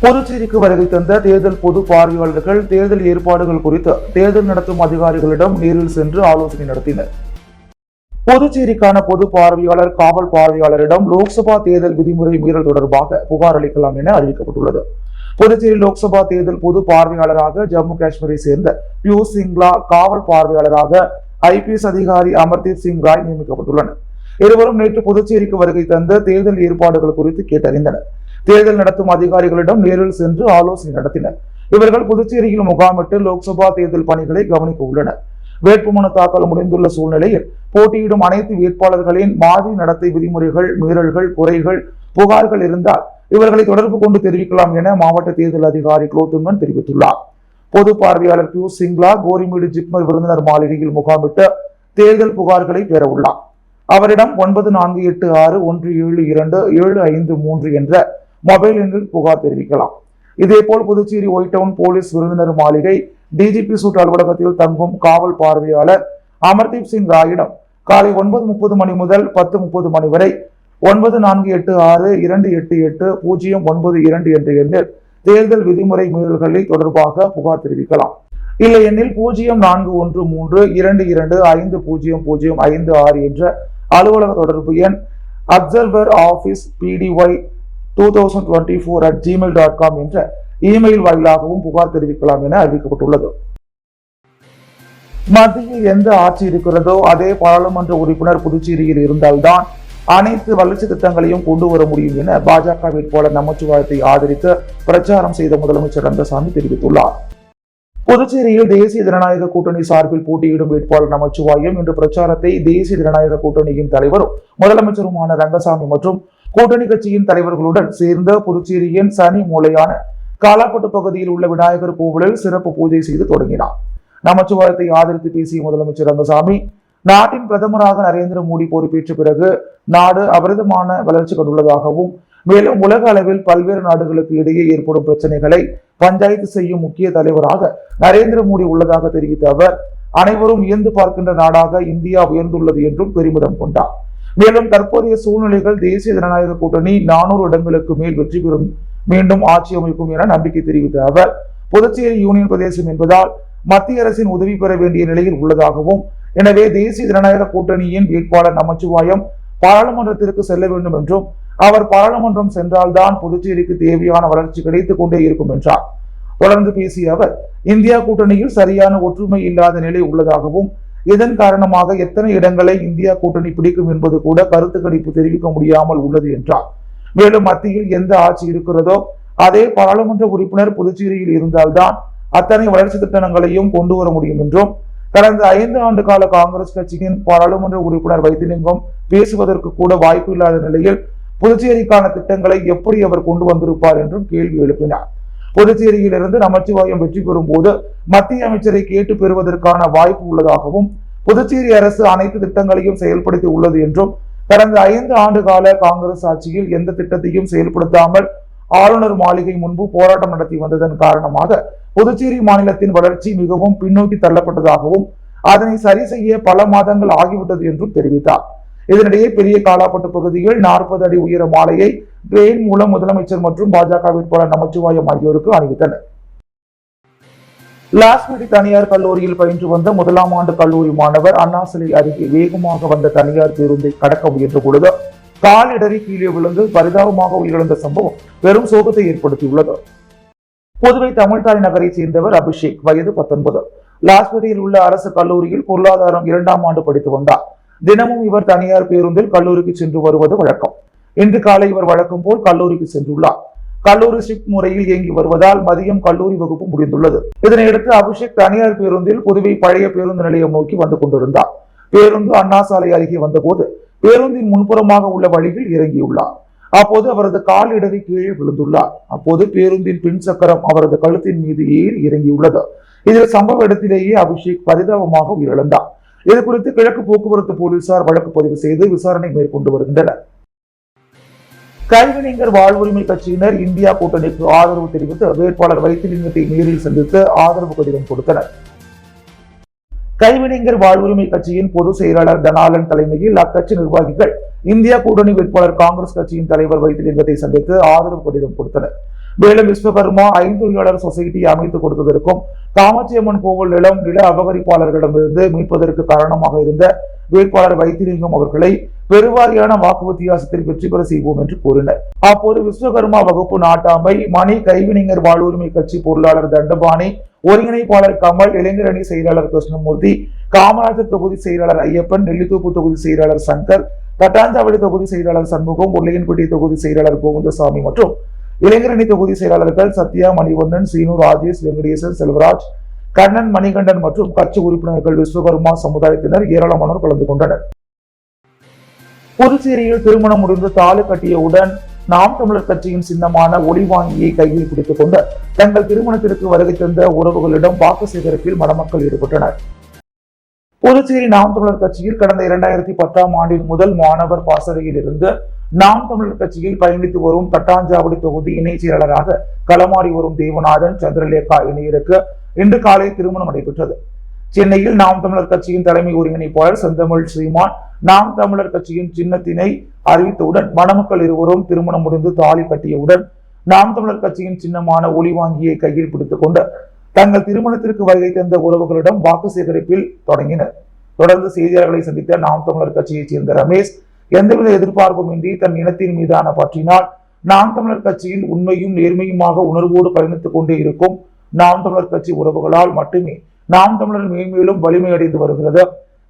புதுச்சேரிக்கு வருகை தந்த தேர்தல் பொது பார்வையாளர்கள் தேர்தல் ஏற்பாடுகள் குறித்து தேர்தல் நடத்தும் அதிகாரிகளிடம் நேரில் சென்று ஆலோசனை நடத்தினர். புதுச்சேரிக்கான பொது பார்வையாளர் காவல் பார்வையாளரிடம் லோக்சபா தேர்தல் விதிமுறை மீறல் தொடர்பாக புகார் அளிக்கலாம் என அறிவிக்கப்பட்டுள்ளது. புதுச்சேரி லோக்சபா தேர்தல் பொது பார்வையாளராக ஜம்மு காஷ்மீரை சேர்ந்த பியூஷ் சிங்லா, காவல் பார்வையாளராக IPS அதிகாரி அமர்தீப் சிங் ராய் நியமிக்கப்பட்டுள்ளனர். இருவரும் நேற்று புதுச்சேரிக்கு வருகை தந்த தேர்தல் ஏற்பாடுகள் குறித்து கேட்டறிந்தனர். தேர்தல் நடத்தும் அதிகாரிகளிடம் நேரில் சென்று ஆலோசனை நடத்தினர். இவர்கள் புதுச்சேரியில் முகாமிட்டு லோக்சபா தேர்தல் பணிகளை கவனிக்க உள்ளனர். வேட்புமனு தாக்கல் முடிந்துள்ள சூழ்நிலையில் போட்டியிடும் அனைத்து வேட்பாளர்களின் மாதிரி நடத்தை விதிமுறைகள் மீறல்கள், குறைகள், புகார்கள் இருந்தால் இவர்களை தொடர்பு கொண்டு தெரிவிக்கலாம் என மாவட்ட தேர்தல் அதிகாரி குலோத்துங்கன் தெரிவித்துள்ளார். பொது பார்வையாளர் பியூஷ் சிங்லா கோரிமேடு ஜிப்மர் விருந்தினர் மாளிகையில் முகாமிட்டு தேர்தல் புகார்களை பெற உள்ளார். அவரிடம் 9486172753 என்ற மொபைல் எண்ணில் புகார் தெரிவிக்கலாம். இதேபோல் புதுச்சேரி ஒயிட் டவுன் போலீஸ் விருந்தினர் மாளிகை DGP சூட் அலுவலகத்தில் தங்கும் காவல் பார்வையாளர் அமர்தீப் சிங் ராயிடம் காலை 9:30 மணி முதல் 10:30 மணி வரை 9486288092 என்ற எண்ணில் தேர்தல் விதிமுறை மீறல்களை தொடர்பாக புகார் தெரிவிக்கலாம். இல்லை எண்ணில் 041322500556 என்ற அலுவலக தொடர்பு எண் அப்சர்வர் ஆபீஸ் pdy2024@gmail.com என்ற இமெயில் வாயிலாகவும் புகார் தெரிவிக்கலாம் என அறிவிக்கப்பட்டுள்ளது. மத்தியில் எந்த ஆட்சி இருக்கிறதோ அதே பாராளுமன்ற உறுப்பினர் புதுச்சேரியில் இருந்தால்தான் அனைத்து வளர்ச்சி திட்டங்களையும் கொண்டு வர முடியும் என பாஜக வேட்பாளர் நமச்சிவாயத்தை ஆதரித்து பிரச்சாரம் செய்த முதலமைச்சர் ரங்கசாமி தெரிவித்துள்ளார். புதுச்சேரியில் தேசிய ஜனநாயக கூட்டணி சார்பில் போட்டியிடும் வேட்பாளர் நமச்சிவாயம் இன்று பிரச்சாரத்தை தேசிய ஜனநாயக கூட்டணியின் தலைவரும் முதலமைச்சருமான ரங்கசாமி மற்றும் கூட்டணி கட்சியின் தலைவர்களுடன் சேர்ந்த புதுச்சேரியின் சனி மூலையான காலாப்பட்டு பகுதியில் உள்ள விநாயகர் கோவிலில் சிறப்பு பூஜை செய்து தொடங்கினார். நமச்சிவாயத்தை ஆதரித்து பேசிய முதலமைச்சர் ரங்கசாமி, நாட்டின் பிரதமராக நரேந்திர மோடி பொறுப்பேற்ற பிறகு நாடு அபரிதமான வளர்ச்சி கண்டுள்ளதாகவும் மேலும் உலக அளவில் பல்வேறு நாடுகளுக்கு இடையே ஏற்படும் பிரச்சனைகளை பஞ்சாயத்து செய்யும் முக்கிய தலைவராக நரேந்திர மோடி உள்ளதாக தெரிவித்த அவர், அனைவரும் வியந்து பார்க்கின்ற நாடாக இந்தியா உயர்ந்துள்ளது என்றும் பெருமிதம் கொண்டார். மேலும் தற்போதைய சூழ்நிலைகள் தேசிய ஜனநாயக கூட்டணி 400 இடங்களுக்கு மேல் வெற்றி பெறும், மீண்டும் ஆட்சி அமைக்கும் என நம்பிக்கை தெரிவித்த அவர், புதுச்சேரி யூனியன் பிரதேசம் என்பதால் மத்திய அரசின் உதவி பெற வேண்டிய நிலையில் உள்ளதாகவும், எனவே தேசிய ஜனநாயக கூட்டணியின் வேட்பாளர் நமச்சிவாயம் பாராளுமன்றத்திற்கு செல்ல வேண்டும் என்றும், அவர் பாராளுமன்றம் சென்றால்தான் புதுச்சேரிக்கு தேவையான வளர்ச்சி கிடைத்துக் கொண்டே இருக்கும் என்றார். தொடர்ந்து பேசிய அவர், இந்தியா கூட்டணியில் சரியான ஒற்றுமை இல்லாத நிலை உள்ளதாகவும், இதன் காரணமாக எத்தனை இடங்களை இந்தியா கூட்டணி பிடிக்கும் என்பது கூட கருத்து கணிப்பு தெரிவிக்க முடியாமல் உள்ளது என்றார். மேலும் மத்தியில் எந்த ஆட்சி இருக்கிறதோ அதே பாராளுமன்ற உறுப்பினர் புதுச்சேரியில் இருந்தால்தான் அத்தனை வளர்ச்சி திட்டங்களையும் கொண்டு வர முடியும் என்றும், கடந்த 5 ஆண்டு கால காங்கிரஸ் கட்சியின் பாராளுமன்ற உறுப்பினர் வைத்திலிங்கம் பேசுவதற்கு கூட வாய்ப்பு இல்லாத நிலையில் புதுச்சேரிக்கான திட்டங்களை எப்படி அவர் கொண்டு வந்திருப்பார் என்றும் கேள்வி எழுப்பினார். புதுச்சேரியில் இருந்து நமச்சிவாயம் வெற்றி பெறும் போது மத்திய அமைச்சரை கேட்டு பெறுவதற்கான வாய்ப்பு உள்ளதாகவும், புதுச்சேரி அரசு அனைத்து திட்டங்களையும் செயல்படுத்தி உள்ளது என்றும், கடந்த 5 ஆண்டு கால காங்கிரஸ் ஆட்சியில் எந்த திட்டத்தையும் செயல்படுத்தாமல் ஆளுநர் மாளிகை முன்பு போராட்டம் நடத்தி வந்ததன் காரணமாக புதுச்சேரி மாநிலத்தின் வளர்ச்சி மிகவும் பின்னோக்கி தள்ளப்பட்டதாகவும், அதனை சரி செய்ய பல மாதங்கள் ஆகிவிட்டது என்றும் தெரிவித்தார். இதனிடையே பெரிய காலாப்பட்டு பகுதியில் 40 அடி உயர மாலையை ட்ரெயின் மூலம் முதலமைச்சர் மற்றும் பாஜக வேட்பாளர் நமச்சிவாயம் ஆகியோருக்கு அணிவித்தனர். லாஸ்பேட்டை தனியார் கல்லூரியில் பயின்று வந்த 1ஆம் ஆண்டு கல்லூரி மாணவர் அண்ணா சிலை அருகே வேகமாக வந்த தனியார் பேருந்தை கடக்க முயன்ற பொழுது கால் இடறி கீழே விழுந்து பரிதாபமாக உயிரிழந்த சம்பவம் பெரும் சோகத்தை ஏற்படுத்தியுள்ளது. புதுவை தமிழ்தாய் நகரை சேர்ந்தவர் அபிஷேக், வயது 19. லாஸ்பேட்டையில் உள்ள அரசு கல்லூரியில் பொருளாதாரம் 2ஆம் ஆண்டு படித்து வந்தார். தினமும் இவர் தனியார் பேருந்தில் கல்லூரிக்கு சென்று வருவது வழக்கம். இன்று காலை இவர் வழக்கம் போல் கல்லூரிக்கு சென்றுள்ளார். கல்லூரி ஷிப்ட் முறையில் இயங்கி வருவதால் மதியம் கல்லூரி வகுப்பு முடிந்துள்ளது. இதனையடுத்து அபிஷேக் தனியார் பேருந்தில் புதுவை பழைய பேருந்து நிலையம் நோக்கி வந்து கொண்டிருந்தார். பேருந்து அண்ணா சாலை அருகே வந்தபோது பேருந்தின் முன்புறமாக உள்ள வழியில் இறங்கியுள்ளார். அப்போது அவரது கால் இடறி கீழே விழுந்துள்ளார். அப்போது பேருந்தின் பின் சக்கரம் அவரது கழுத்தின் மீது ஏறி இறங்கியுள்ளது. இதில் சம்பவ இடத்திலேயே அபிஷேக் பரிதாபமாக உயிரிழந்தார். இது குறித்து கிழக்கு போக்குவரத்து போலீசார் வழக்கு பதிவு செய்து விசாரணை மேற்கொண்டு வருகின்றனர். கைவினைஞர் வாழ்வுரிமை கட்சியினர் இந்தியா கூட்டணிக்கு ஆதரவு தெரிவித்து வேட்பாளர் வைத்திலிங்கத்தை நேரில் சந்தித்து ஆதரவு கடிதம் கொடுத்தனர். கைவினைஞர் வாழ்வுரிமை கட்சியின் பொதுச் செயலாளர் தனாலன் தலைமையில் அக்கட்சி நிர்வாகிகள் இந்தியா கூட்டணி வேட்பாளர் காங்கிரஸ் கட்சியின் தலைவர் வைத்திலிங்கத்தை சந்தித்து ஆதரவு கடிதம் கொடுத்தனர். மேலும் விஸ்வகர்மா ஐந்தொழிலாளர் சொசைட்டி அமைத்து கொடுத்ததற்கும் காமாட்சியம்மன் கோவில் நில அபகரிப்பாளர்களிடமிருந்து மீட்பதற்கு காரணமாக இருந்த வேட்பாளர் வைத்திலிங்கம் அவர்களை பெருவாரியான வாக்கு வித்தியாசத்தில் வெற்றி பெற செய்வோம் என்று கூறினர். அப்போது விஸ்வகர்மா வகுப்பு நாட்டாமை, மணி கைவினைஞர் வாழ்வுரிமை கட்சி பொருளாளர் தண்டபாணி, ஒருங்கிணைப்பாளர் கமல், இளைஞர் அணி செயலாளர் கிருஷ்ணமூர்த்தி, காமராஜர் தொகுதி செயலாளர் ஐயப்பன், நெல்லித்தோப்பு தொகுதி செயலாளர் சங்கர், தட்டாஞ்சாவடி தொகுதி செயலாளர் சண்முகம், உருளையன்பட்டி தொகுதி செயலாளர் கோவிந்தசாமி மற்றும் இளைஞரணி தொகுதி செயலாளர்கள் சத்யா, மணிவண்ணன், சீனு, ராஜேஷ், வெங்கடேசன், செல்வராஜ், கண்ணன், மணிகண்டன் மற்றும் கட்சி உறுப்பினர்கள், விஸ்வகர்மா சமுதாயத்தினர் ஏராளமானோர் கலந்து கொண்டனர். புதுச்சேரியில் திருமணம் முடிந்து தாலி கட்டியவுடன் நாம் தமிழர் கட்சியின் சின்னமான ஒளிவாங்கியை கையில் பிடித்துக் கொண்டு தங்கள் திருமணத்திற்கு வருகை தந்த உறவுகளிடம் வாக்கு சேகரிப்பில் மணமக்கள் ஈடுபட்டனர். புதுச்சேரி நாம் தமிழர் கட்சியில் கடந்த 2010ஆம் ஆண்டின் முதல் மாணவர் பாசறையில் இருந்து நாம் தமிழர் கட்சியில் பயணித்து வரும் தட்டாஞ்சாவடி தொகுதி இணை செயலாளராக களமாடி வரும் தேவநாதன், சந்திரலேகா இணையருக்கு இன்று காலை திருமணம் நடைபெற்றது. சென்னையில் நாம் தமிழர் கட்சியின் தலைமை ஒருங்கிணைப்பாளர் செந்தமிழ் ஸ்ரீமான் நாம் தமிழர் கட்சியின் சின்னத்தினை அறிவித்தவுடன் மணமக்கள் இருவரும் திருமணம் முடிந்து தாலி கட்டியவுடன் நாம் தமிழர் கட்சியின் சின்னமான ஒளிவாங்கியை கையில் பிடித்துக் கொண்டு தங்கள் திருமணத்திற்கு வருகை தந்த உறவுகளிடம் வாக்கு சேகரிப்பில் தொடங்கினர். தொடர்ந்து செய்தியாளர்களை சந்தித்த நாம் தமிழர் கட்சியைச் சேர்ந்த ரமேஷ், எந்தவித எதிர்பார்ப்பும் இன்றி தன் இனத்தின் மீதான பற்றினால் நாம் தமிழர் கட்சியில் உண்மையும் நேர்மையுமாக உணர்வோடு பயணித்துக் கொண்டே இருக்கும் நாம் தமிழர் கட்சி உறவுகளால் மட்டுமே நாம் தமிழர் மேன்மேலும் வலிமை அடைந்து வருகிறது.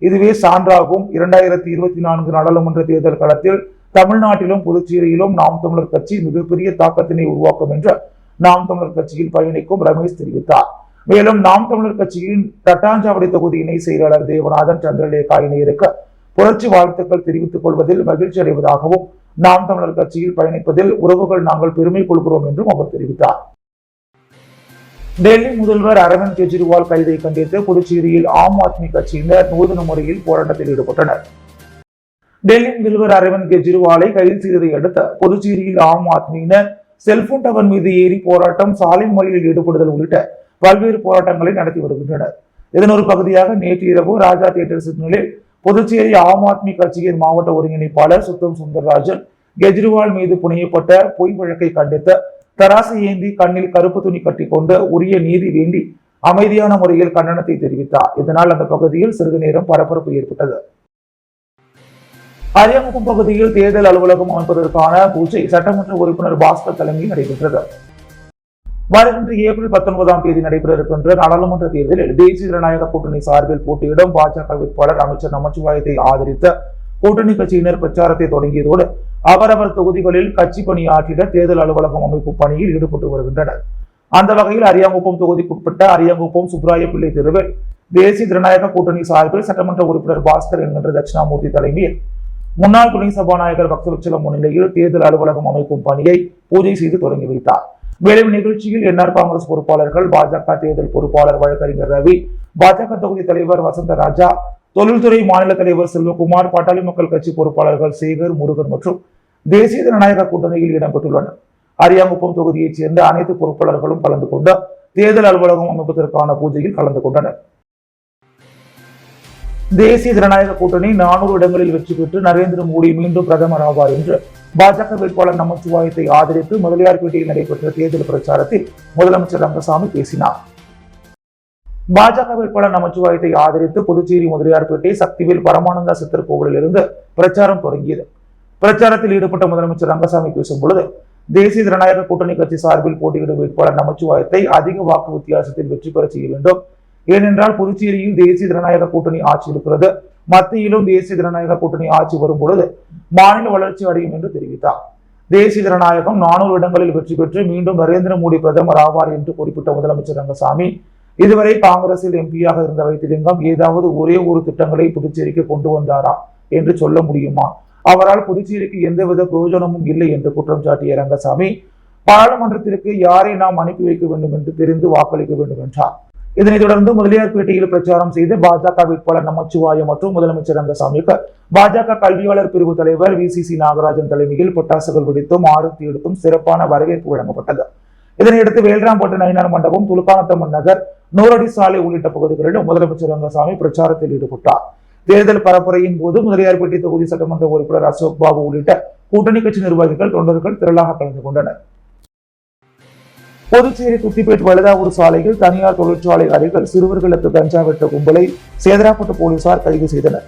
இதுவே சான்றாகும். 2024 நாடாளுமன்ற தேர்தல் களத்தில் தமிழ்நாட்டிலும் புதுச்சேரியிலும் நாம் தமிழர் கட்சி மிகப்பெரிய தாக்கத்தினை உருவாக்கும் என்று நாம் தமிழர் கட்சியில் பயணிக்கும் ரமேஷ் தெரிவித்தார். மேலும் நாம் தமிழர் கட்சியின் தட்டாஞ்சாவடி தொகுதி இணை செயலாளர் தேவநாதன், சந்திரலேகா இணையருக்கு புரட்சி வாழ்த்துக்கள் தெரிவித்துக் கொள்வதில் மகிழ்ச்சி அடைவதாகவும் நாம் தமிழர் கட்சியில் பயணிப்பதில் உறவுகள் நாங்கள் பெருமை கொள்கிறோம் என்றும் அவர் தெரிவித்தார். டெல்லி முதல்வர் அரவிந்த் கெஜ்ரிவால் கைதை கண்டித்து புதுச்சேரியில் ஆம் ஆத்மி கட்சியினர் நூதன முறையில் போராட்டத்தில் ஈடுபட்டனர். டெல்லி முதல்வர் அரவிந்த் கெஜ்ரிவாலை கைது செய்ததை அடுத்து புதுச்சேரியில் ஆம் ஆத்மியினர் செல்போன் டவர் மீது ஏறி போராட்டம், சாலை மறியலில் ஈடுபடுதல் உள்ளிட்ட பல்வேறு போராட்டங்களை நடத்தி வருகின்றனர். இதன் ஒரு பகுதியாக நேற்று இரவு ராஜா தியேட்டர் சிக்னலில் புதுச்சேரி ஆம் ஆத்மி கட்சியின் மாவட்ட ஒருங்கிணைப்பாளர் சுத்தம் சுந்தரராஜன் கெஜ்ரிவால் மீது புனையப்பட்ட பொய் வழக்கை கண்டித்து தராசு ஏந்தி கண்ணில் கருப்பு துணி கட்டிக்கொண்டு உரிய நீதி வேண்டி அமைதியான முறையில் கண்டனத்தை தெரிவித்தார். இதனால் அந்த பகுதியில் சிறிது நேரம் பரபரப்பு ஏற்பட்டது. அரியாங்குப்பம் பகுதியில் தேர்தல் அலுவலகம் அமைப்பதற்கான பூஜை சட்டமன்ற உறுப்பினர் பாஸ்கர் தலைமையில் நடைபெற்றது. வருகின்ற ஏப்ரல் 19ஆம் தேதி நடைபெற இருக்கின்ற நாடாளுமன்ற தேர்தலில் தேசிய ஜனநாயக கூட்டணி சார்பில் போட்டியிடும் பாஜக வேட்பாளர் அமைச்சர் நமச்சிவாயத்தை ஆதரித்த கூட்டணி கட்சியினர் பிரச்சாரத்தை தொடங்கியதோடு அவரவர் தொகுதிகளில் கட்சி பணியாற்றிட தேர்தல் அலுவலகம் அமைப்பு பணியில் ஈடுபட்டு வருகின்றனர். அந்த வகையில் அரியாங்குப்பம் தொகுதிக்குட்பட்ட அரியாங்குப்பம் சுப்ராய பிள்ளை தெருவில் தேசிய ஜனநாயக கூட்டணி சார்பில் சட்டமன்ற உறுப்பினர் பாஸ்கர் என்கின்ற தட்சிணாமூர்த்தி தலைமையில் முன்னாள் துணை சபாநாயகர் பக்தவச்சலம் முன்னிலையில் தேர்தல் அலுவலகம் அமைக்கும் பணியை பூஜை செய்து தொடங்கி வைத்தார். மேலும் நிகழ்ச்சியில் என்ஆர் காங்கிரஸ் பொறுப்பாளர்கள், பாஜக தேர்தல் பொறுப்பாளர் வழக்கறிஞர் ரவி, பாஜக தொகுதி தலைவர் வசந்த ராஜா, தொழில்துறை மாநில தலைவர் செல்வகுமார், பாட்டாளி மக்கள் கட்சி பொறுப்பாளர்கள் சேகர், முருகன் மற்றும் தேசிய ஜனநாயக கூட்டணியில் இடம்பெற்றுள்ளனர். அரியாங்குப்பம் தொகுதியைச் சேர்ந்த அனைத்து பொறுப்பாளர்களும் கலந்து கொண்டு தேர்தல் அலுவலகம் அமைப்பதற்கான பூஜையில் கலந்து கொண்டனர். தேசிய ஜனநாயக கூட்டணி 400 இடங்களில் வெற்றி பெற்று நரேந்திர மோடி மீண்டும் பிரதமர் ஆவார் என்று பாஜக வேட்பாளர் நமச்சிவாயத்தை ஆதரித்து முதலியார்பேட்டையில் நடைபெற்ற தேர்தல் பிரச்சாரத்தில் முதலமைச்சர் ரங்கசாமி பேசினார். பாஜக வேட்பாளர் நமச்சிவாயத்தை ஆதரித்து புதுச்சேரி முதலியார்பேட்டை சக்திவேல் பரமானந்தா சித்தர் கோவிலில் இருந்து பிரச்சாரம் தொடங்கியது. பிரச்சாரத்தில் ஈடுபட்ட முதலமைச்சர் ரங்கசாமி பேசும் பொழுது தேசிய ஜனநாயக கூட்டணி கட்சி சார்பில் போட்டியிடும் வேட்பாளர் நமச்சிவாயத்தை அதிக வாக்கு வித்தியாசத்தில் வெற்றி பெற செய்ய வேண்டும். ஏனென்றால் புதுச்சேரியில் தேசிய ஜனநாயக கூட்டணி ஆட்சி இருக்கிறது, மத்தியிலும் தேசிய ஜனநாயக கூட்டணி ஆட்சி வரும் பொழுது மாநில வளர்ச்சி அடையும் என்று தெரிவித்தார். தேசிய ஜனநாயகம் 400 இடங்களில் வெற்றி பெற்று மீண்டும் நரேந்திர மோடி பிரதமர் ஆவார் என்று குறிப்பிட்ட முதலமைச்சர் ரங்கசாமி, இதுவரை காங்கிரஸில் எம்பியாக இருந்த வைத்திலிங்கம் ஏதாவது ஒரே ஒரு திட்டங்களை புதுச்சேரிக்கு கொண்டு வந்தாரா என்று சொல்ல முடியுமா? அவரால் புதுச்சேரிக்கு எந்தவித பிரயோஜனமும் இல்லை என்று குற்றம் சாட்டிய ரங்கசாமி, பாராளுமன்றத்திற்கு யாரை நாம் அனுப்பி வைக்க வேண்டும் என்று தெரிந்து வாக்களிக்க வேண்டும் என்றார். இதனைத் தொடர்ந்து முதலியார்பேட்டையில் பிரச்சாரம் செய்த பாஜக வேட்பாளர் நமச்சிவாயம் மற்றும் முதலமைச்சர் ரங்கசாமிக்கு பாஜக கல்வியாளர் பிரிவு தலைவர் VCC நாகராஜன் தலைமையில் பட்டாசுகள் வெடித்தும் ஆரத்தி எடுத்தும் சிறப்பான வரவேற்பு வழங்கப்பட்டது. இதனையடுத்து வேல்ராம்பட்டு நயினார் மண்டபம், துலுக்கானத்தம்மன் நகர், நூறடி சாலை உள்ளிட்ட பகுதிகளிலும் முதலமைச்சர் ரங்கசாமி பிரச்சாரத்தில் ஈடுபட்டார். தேர்தல் பரப்புரையின் போது முதலியார்பேட்டை தொகுதி சட்டமன்ற உறுப்பினர் அசோக் பாபு உள்ளிட்ட கூட்டணி கட்சி நிர்வாகிகள், தொண்டர்கள் திரளாக கலந்து கொண்டனர். புதுச்சேரி துத்திப்பேட் வழுதாவூர் சாலையில் தனியார் தொழிற்சாலை அருகில் சிறுவர்களுக்கு கஞ்சா விற்ற கும்பலை சேதராப்பட்டு போலீசார் கைது செய்தனர்.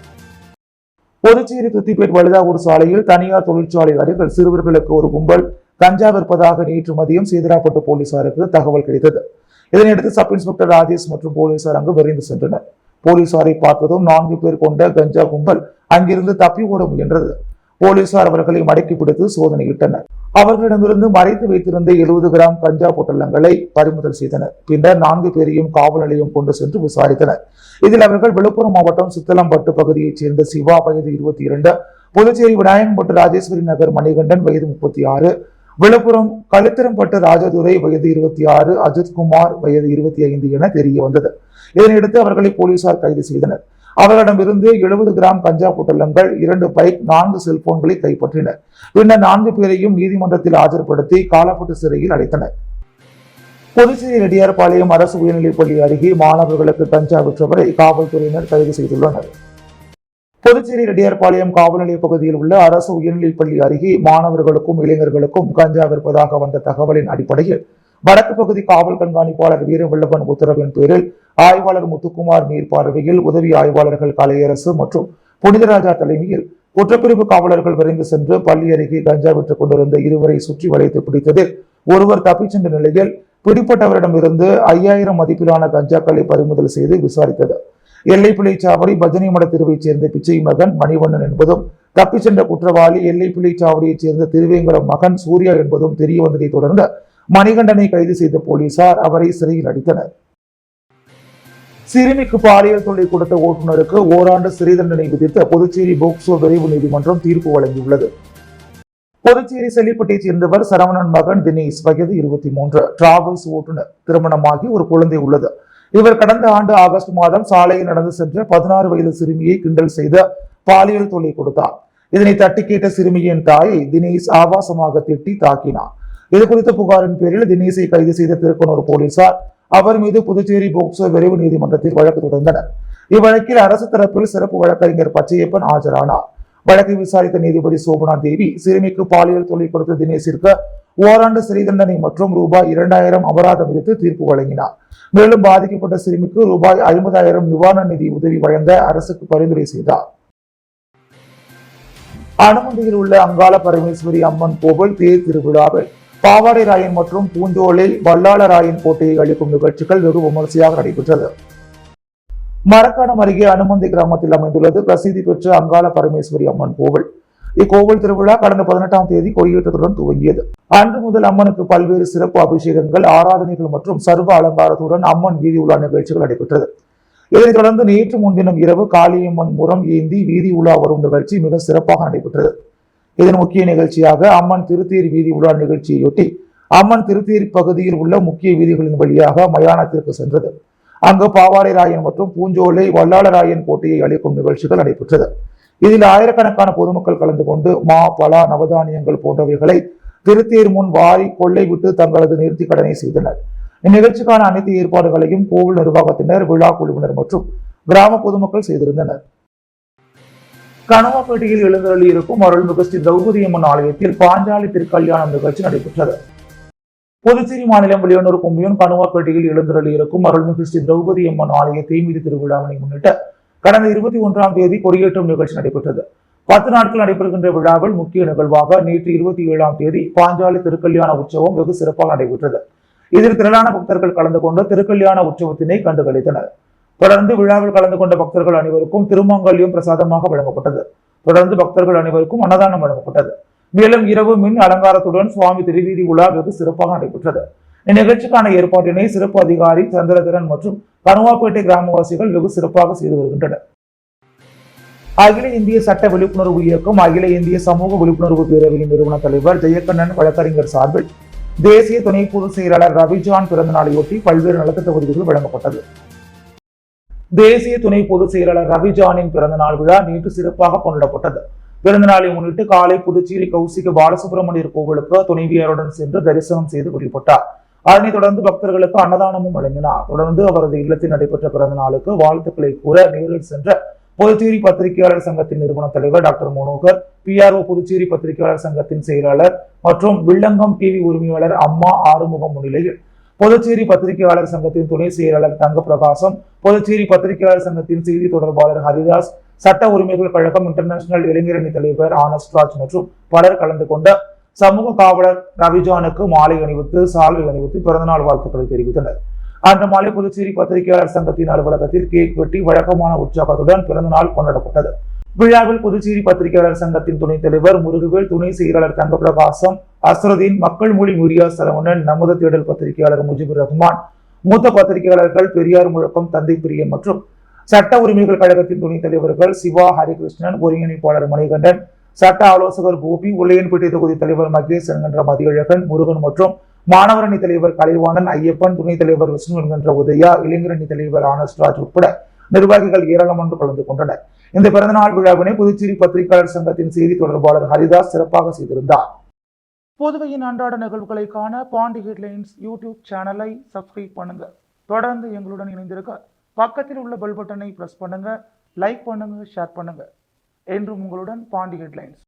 புதுச்சேரி துத்திப்பேட் வழுதாவூர் சாலையில் தனியார் தொழிற்சாலை அருகில் சிறுவர்களுக்கு ஒரு கும்பல் கஞ்சா விற்பதாக நேற்று மதியம் சேதராப்பட்டு போலீசாருக்கு தகவல் கிடைத்தது. இதனையடுத்து சப் இன்ஸ்பெக்டர் ராஜேஷ் மற்றும் போலீசார் அங்கு விரைந்து சென்றனர். போலீசாரை பார்த்ததும் 4 பேர் கொண்ட கஞ்சா கும்பல் அங்கிருந்து தப்பி ஓட முயன்றது. போலீசார் அவர்களை மடக்கி பிடித்து சோதனையிட்டனர். அவர்களிடமிருந்து மறைத்து வைத்திருந்த 70 கிராம் கஞ்சா பொட்டலங்களை பறிமுதல் செய்தனர். பின்னர் 4 பேரையும் காவல் நிலையம் கொண்டு சென்று விசாரித்தனர். இதில் அவர்கள் விழுப்புரம் மாவட்டம் சித்தலம்பட்டு பகுதியைச் சேர்ந்த சிவா வயது 22, புதுச்சேரி விநாயகம்பட்டு ராஜேஸ்வரி நகர் மணிகண்டன் வயது 36, விழுப்புரம் கழுத்திரம்பட்டு ராஜதுரை வயது 26, அஜித்குமார் வயது 25 என தெரிய வந்தது. இதனையடுத்து அவர்களை போலீசார் கைது செய்தனர். அவர்களிடமிருந்து 70 கிராம் கஞ்சா பொட்டலங்கள், 2 பைக், 4 செல்போன்களை கைப்பற்றினர். பின்னர் 4 பேரையும் நீதிமன்றத்தில் ஆஜர்படுத்தி காலாப்பட்டு சிறையில் அடைத்தனர். புதுச்சேரி ரெட்டியார்பாளையம் அரசு உயர்நிலைப்பள்ளி அருகே மாணவர்களுக்கு கஞ்சா விற்றவரை காவல்துறையினர் கைது செய்துள்ளனர். புதுச்சேரி ரெட்டியார்பாளையம் காவல் நிலைய பகுதியில் உள்ள அரசு உயர்நிலைப்பள்ளி அருகே மாணவர்களுக்கும் இளைஞர்களுக்கும் கஞ்சா விற்பதாக வந்த தகவலின் அடிப்படையில் வடக்கு பகுதி காவல் கண்காணிப்பாளர் வீரவல்லவன் உத்தரவின் பேரில் ஆய்வாளர் முத்துக்குமார் மேற்பார்வையில் உதவி ஆய்வாளர்கள் கலையரசு மற்றும் புனிதராஜா தலைமையில் குற்றப்பிரிவு காவலர்கள் விரைந்து சென்று பள்ளி அருகே கஞ்சா விற்றுக் கொண்டிருந்த இருவரை சுற்றி வளைத்து பிடித்ததில் ஒருவர் தப்பிச் சென்ற நிலையில் பிடிப்பட்டவரிடமிருந்து 5000 மதிப்பிலான கஞ்சாக்களை பறிமுதல் செய்து விசாரித்தது. எல்லைப்பிள்ளைச்சாவடி பஜனை மட தெருவைச் சேர்ந்த பிச்சை மகன் மணிவண்ணன் என்பதும் தப்பிச் சென்ற குற்றவாளி எல்லைப்பிள்ளைச்சாவடியைச் சேர்ந்த திருவேங்கடம் மகன் சூர்யா என்பதும் தெரிய வந்ததை தொடர்ந்து மணிகண்டனை கைது செய்த போலீசார் அவரை சிறையில் அடைத்தனர். சிறுமிக்கு பாலியல் தொல்லை கொடுத்த ஓட்டுநருக்கு ஓராண்டு சிறை தண்டனை விதித்து புதுச்சேரி போக்சோ விரைவு நீதிமன்றம் தீர்ப்பு வழங்கியுள்ளது. புதுச்சேரி செல்லிப்பட்டியைச் சேர்ந்தவர் சரவணன் மகன் தினேஷ் வயது 23, டிராவல்ஸ் ஓட்டுநர். திருமணமாகி ஒரு குழந்தை உள்ளது. இவர் கடந்த ஆண்டு ஆகஸ்ட் மாதம் சாலையில் நடந்து சென்ற 16 வயது சிறுமியை கிண்டல் செய்த பாலியல் தொல்லை கொடுத்தார். இதனை தட்டி கேட்ட சிறுமியின் தாயை தினேஷ் ஆபாசமாக திட்டி தாக்கினார். இது குறித்த புகாரின் பேரில் தினேஷை கைது செய்த திருக்கனூர் போலீசார் அவர் மீது புதுச்சேரி போக்சோ விரைவு நீதிமன்றத்தில் வழக்கு தொடர்ந்தனர். இவ்வழக்கில் அரசு தரப்பில் சிறப்பு வழக்கறிஞர் பச்சையப்பன் ஆஜரானார். வழக்கை விசாரித்த நீதிபதி சோபனா தேவி சிறுமிக்கு பாலியல் தொல்லை கொடுத்த தினேஷிற்கு ஓராண்டு சிறை தண்டனை மற்றும் ரூபாய் 2000 அபராதம் விதித்து தீர்ப்பு வழங்கினார். மேலும் பாதிக்கப்பட்ட சிறுமிக்கு ரூபாய் 50,000 நிவாரண நிதி உதவி வழங்க அரசுக்கு பரிந்துரை செய்தார். அனுமதியில் உள்ள அங்காள பரமேஸ்வரி அம்மன் கோவில் தேர் திருவிழாவில் பாவாடை ராயன் மற்றும் பூஞ்சோலை வல்லாளராயன் போட்டியை அளிக்கும் நிகழ்ச்சிகள் வெகு விமர்சையாக நடைபெற்றது. மரக்காணம் அருகே அனுமந்தி கிராமத்தில் அமைந்துள்ளது பிரசித்தி பெற்ற அங்காள பரமேஸ்வரி அம்மன் கோவில். இக்கோவில் திருவிழா கடந்த 18ஆம் தேதி கொடியேற்றத்துடன் துவங்கியது. அன்று முதல் அம்மனுக்கு பல்வேறு சிறப்பு அபிஷேகங்கள், ஆராதனைகள் மற்றும் சர்வ அலங்காரத்துடன் அம்மன் வீதி உலா நிகழ்ச்சிகள் நடைபெற்றது. இதனைத் தொடர்ந்து நேற்று முன்தினம் இரவு காளியம்மன் முறம் ஏந்தி வீதி உலா வரும் நிகழ்ச்சி மிக சிறப்பாக நடைபெற்றது. இதன் முக்கிய நிகழ்ச்சியாக அம்மன் திருத்தேர் வீதி உலா நிகழ்ச்சியையொட்டி அம்மன் திருத்தேர் பகுதியில் உள்ள முக்கிய வீதிகளின் வழியாக மயானத்திற்கு சென்றது. அங்கு பாவாடை ராயன் மற்றும் பூஞ்சோலை வல்லாளராயன் போட்டியை அளிக்கும் நிகழ்ச்சிகள் நடைபெற்றது. இதில் ஆயிரக்கணக்கான பொதுமக்கள் கலந்து கொண்டு மா, பலா, நவதானியங்கள் போன்றவைகளை திருத்தேர் முன் வாரி கொள்ளை விட்டு தங்களது நேர்த்தி கடனை செய்தனர். இந்நிகழ்ச்சிக்கான அனைத்து ஏற்பாடுகளையும் கோவில் நிர்வாகத்தினர், விழா குழுவினர் மற்றும் கிராம பொதுமக்கள் செய்திருந்தனர். கணுவாப்பேட்டையில் எழுந்தருளி இருக்கும் அருள்மிகு ஸ்ரீ திரௌபதி அம்மன் ஆலயத்தில் பாஞ்சாலி திருக்கல்யாணம் நிகழ்ச்சி நடைபெற்றது. புதுச்சேரி மாநிலம் வில்லியனூர் கொம்பியூன் கணுவாப்பேட்டையில் எழுந்தருளி இருக்கும் அருள்மிகு ஸ்ரீ திரௌபதி அம்மன் ஆலய தீமிதி திருவிழாவினை முன்னிட்டு கடந்த 21ஆம் தேதி கொடியேற்றம் நிகழ்ச்சி நடைபெற்றது. 10 நாட்கள் நடைபெறுகின்ற விழாவில் முக்கிய நிகழ்வாக நேற்று 27ஆம் தேதி பாஞ்சாலி திருக்கல்யாண உற்சவம் வெகு சிறப்பாக நடைபெற்றது. இதில் திரளான பக்தர்கள் கலந்து கொண்டு திருக்கல்யாண உற்சவத்தினை கண்டுகளித்தனர். தொடர்ந்து விழாவில் கலந்து கொண்ட பக்தர்கள் அனைவருக்கும் திருமாங்கல்யம் பிரசாதமாக வழங்கப்பட்டது. தொடர்ந்து பக்தர்கள் அனைவருக்கும் அன்னதானம் வழங்கப்பட்டது. மேலும் இரவு மின் அலங்காரத்துடன் சுவாமி திருவீதி உலா வெகு சிறப்பாக நடைபெற்றது. இந்நிகழ்ச்சிக்கான ஏற்பாட்டினை சிறப்பு அதிகாரி சந்திரதரன் மற்றும் கணுவாப்பேட்டை கிராமவாசிகள் வெகு சிறப்பாக செய்து வருகின்றனர். அகில இந்திய சட்ட விழிப்புணர்வு இயக்கம் அகில இந்திய சமூக விழிப்புணர்வு பேரவையின் நிறுவன தலைவர் ஜெயக்கண்ணன் வழக்கறிஞர் சார்பில் தேசிய துணை பொதுச் செயலாளர் ரவிஜான் பிறந்த நாளையொட்டி பல்வேறு நலத்திட்ட உதவிகள் வழங்கப்பட்டது. தேசிய துணை பொதுச் செயலாளர் ரவிஜானின் பிறந்த நாள் விழா நேற்று சிறப்பாக கொண்டாடப்பட்டது. பிறந்த நாளை முன்னிட்டு காலை புதுச்சேரி கௌசிக பாலசுப்ரமணியர் கோவிலுக்கு துணைவியாருடன் சென்று தரிசனம் செய்து வழிபட்டார். அதனைத் தொடர்ந்து பக்தர்களுக்கு அன்னதானமும் வழங்கினார். தொடர்ந்து அவரது இல்லத்தில் நடைபெற்ற பிறந்த நாளுக்கு வாழ்த்துக்களை கூற நேரில் சென்ற புதுச்சேரி பத்திரிகையாளர் சங்கத்தின் நிறுவன தலைவர் டாக்டர் மனோகர், PRO புதுச்சேரி பத்திரிகையாளர் சங்கத்தின் செயலாளர் மற்றும் வில்லங்கம் டிவி உரிமையாளர் அம்மா ஆறுமுகம் முன்னிலையில் புதுச்சேரி பத்திரிகையாளர் சங்கத்தின் துணை செயலாளர் தங்க பிரகாசம், புதுச்சேரி பத்திரிகையாளர் சங்கத்தின் செய்தி தொடர்பாளர் ஹரிதாஸ், சட்ட உரிமைகள் கழகம் இன்டர்நேஷனல் இளைஞரணி தலைவர் ஆனஸ்ட்ராஜ் மற்றும் பலர் கலந்து கொண்ட சமூக காவலர் ரவிஜானுக்கு மாலை அணிவித்து சால்வை அணிவித்து பிறந்தநாள் வாழ்த்துக்களை தெரிவித்தனர். அன்று மாலை புதுச்சேரி பத்திரிகையாளர் சங்கத்தின் அலுவலகத்தில் கேக் வெட்டி வழக்கமான உற்சாகத்துடன் பிறந்தநாள் கொண்டாடப்பட்டது. விழாவில் புதுச்சேரி பத்திரிகையாளர் சங்கத்தின் துணைத் தலைவர் முருகவேல், துணை செயலாளர் தங்க பிரகாசம், அஸ்ருதீன், மக்கள் மொழி மீடியா சரவணன், நமது தேடல் பத்திரிகையாளர் முஜிபுர் ரஹ்மான், மூத்த பத்திரிகையாளர்கள் பெரியார் முழக்கம் தந்தை பிரியன் மற்றும் சட்ட உரிமைகள் கழகத்தின் துணைத் தலைவர்கள் சிவா, ஹரிகிருஷ்ணன், ஒருங்கிணைப்பாளர் மணிகண்டன், சட்ட ஆலோசகர் கோபி, உள்ளையன்பேட்டை தொகுதி தலைவர் மகேஷ் என்கின்ற மதியழகன், முருகன் மற்றும் மாணவர் அணி தலைவர் கலைவாணன், ஐயப்பன், துணைத் தலைவர் விஷ்ணு என்கின்ற உதயா, இளைஞரணி தலைவர் ஆனஸ்ட்ராஜ் உட்பட நிர்வாகிகள் ஏராளமாக கலந்து கொண்டனர். இந்த பிறந்தநாள் விழாவினை புதுச்சேரி பத்திரிகையாளர் சங்கத்தின் செய்தி தொடர்பாளர் ஹரிதாஸ் சிறப்பாக செய்திருந்தார். புதுவையின் அன்றாட நிகழ்வுகளை காண பாண்டி ஹெட்லைன்ஸ் யூடியூப் சேனலை சப்ஸ்கிரைப் பண்ணுங்க. தொடர்ந்து எங்களுடன் இணைந்திருக்க பக்கத்தில் உள்ள பெல் பட்டனை பிரஸ் பண்ணுங்க, லைக் பண்ணுங்க, ஷேர் பண்ணுங்க. என்றும் உங்களுடன் பாண்டி ஹெட்லைன்ஸ்.